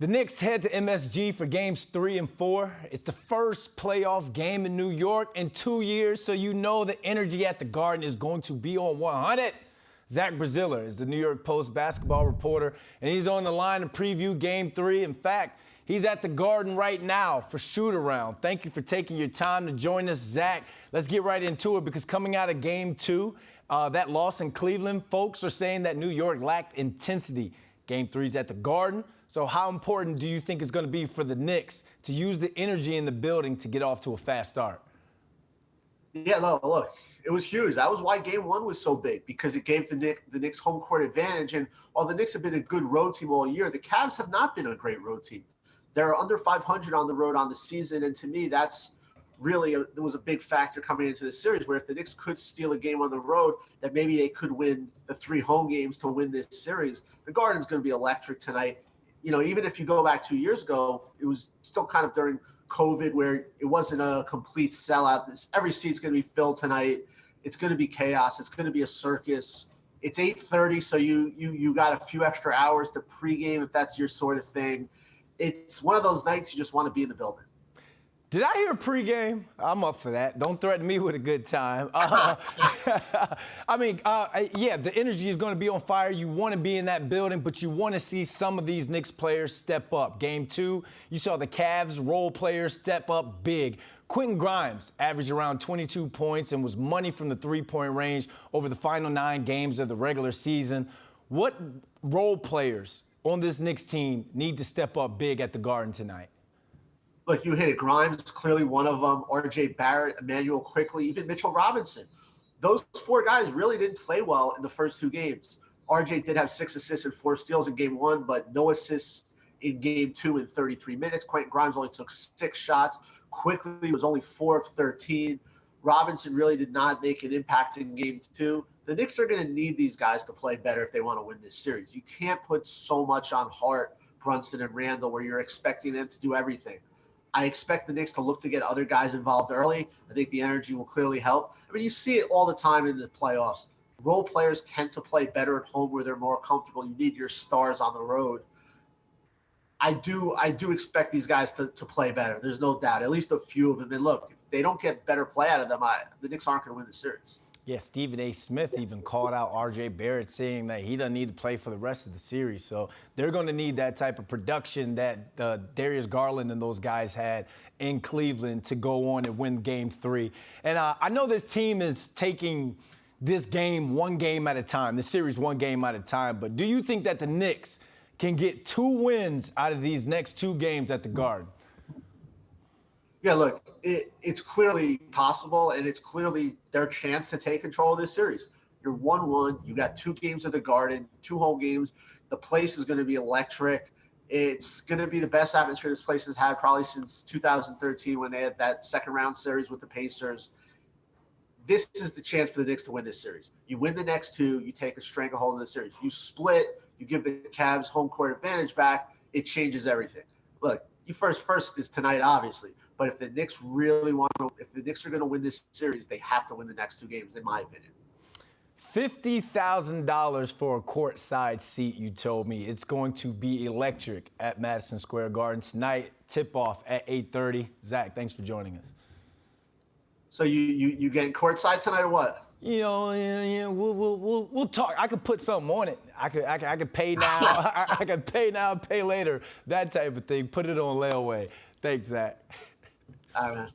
The Knicks head to MSG for games 3 and 4. It's the first playoff game in New York in 2 years, so you know the energy at the Garden is going to be on 100. Zach Braziller is the New York Post basketball reporter, and he's on the line to preview game 3. In fact, he's at the Garden right now for shoot-around. Thank you for taking your time to join us, Zach. Let's get right into it, because coming out of game 2, that loss in Cleveland, folks are saying that New York lacked intensity. Game 3's at the Garden. So how important do you think it's going to be for the Knicks to use the energy in the building to get off to a fast start? Yeah, look, it was huge. That was why game 1 was so big, because it gave the Knicks home court advantage. And while the Knicks have been a good road team all year, the Cavs have not been a great road team. They're under 500 on the road on the season, and to me, that's really it was a big factor coming into the series, where if the Knicks could steal a game on the road, that maybe they could win the 3 home games to win this series. The Garden's going to be electric tonight. You know, even if you go back 2 years ago, it was still kind of during COVID, where it wasn't a complete sellout. Every seat's going to be filled tonight. It's going to be chaos. It's going to be a circus. It's 8:30, so you got a few extra hours to pregame if that's your sort of thing. It's one of those nights you just want to be in the building. Did I hear pregame? I'm up for that. Don't threaten me with a good time. Yeah, the energy is going to be on fire. You want to be in that building, but you want to see some of these Knicks players step up. Game 2, you saw the Cavs role players step up big. Quentin Grimes averaged around 22 points and was money from the three-point range over the final 9 games of the regular season. What role players on this Knicks team need to step up big at the Garden tonight? Look, you hit it. Grimes is clearly one of them. R.J. Barrett, Emmanuel Quickly, even Mitchell Robinson. Those 4 guys really didn't play well in the first 2 games. R.J. did have 6 assists and 4 steals in game 1, but no assists in game 2 in 33 minutes. Quentin Grimes only took 6 shots. Quickly was only 4 of 13. Robinson really did not make an impact in game 2. The Knicks are going to need these guys to play better if they want to win this series. You can't put so much on Hart, Brunson, and Randall where you're expecting them to do everything. I expect the Knicks to look to get other guys involved early. I think the energy will clearly help. I mean, you see it all the time in the playoffs. Role players tend to play better at home where they're more comfortable. You need your stars on the road. I do expect these guys to play better. There's no doubt, at least a few of them. And look, if they don't get better play out of them, the Knicks aren't going to win the series. Yeah, Stephen A. Smith even called out R.J. Barrett, saying that he doesn't need to play for the rest of the series. So they're going to need that type of production that Darius Garland and those guys had in Cleveland to go on and win game 3. And I know this team is taking this game one game at a time, the series one game at a time. But do you think that the Knicks can get 2 wins out of these next 2 games at the Garden? Yeah, look, it's clearly possible, and it's clearly their chance to take control of this series. You're 1-1. You got 2 games at the Garden, 2 home games. The place is going to be electric. It's going to be the best atmosphere this place has had probably since 2013 when they had that second-round series with the Pacers. This is the chance for the Knicks to win this series. You win the next 2, you take a stranglehold in the series. You split, you give the Cavs home court advantage back, it changes everything. Look, first is tonight, obviously. But if the Knicks if the Knicks are going to win this series, they have to win the next 2 games, in my opinion. $50,000 for a courtside seat, you told me. It's going to be electric at Madison Square Garden tonight. Tip-off at 8:30. Zach, thanks for joining us. So you getting courtside tonight or what? You know, yeah, we'll talk. I could put something on it. I could pay now. I could pay now, pay later. That type of thing. Put it on layaway. Thanks, Zach. All right, man.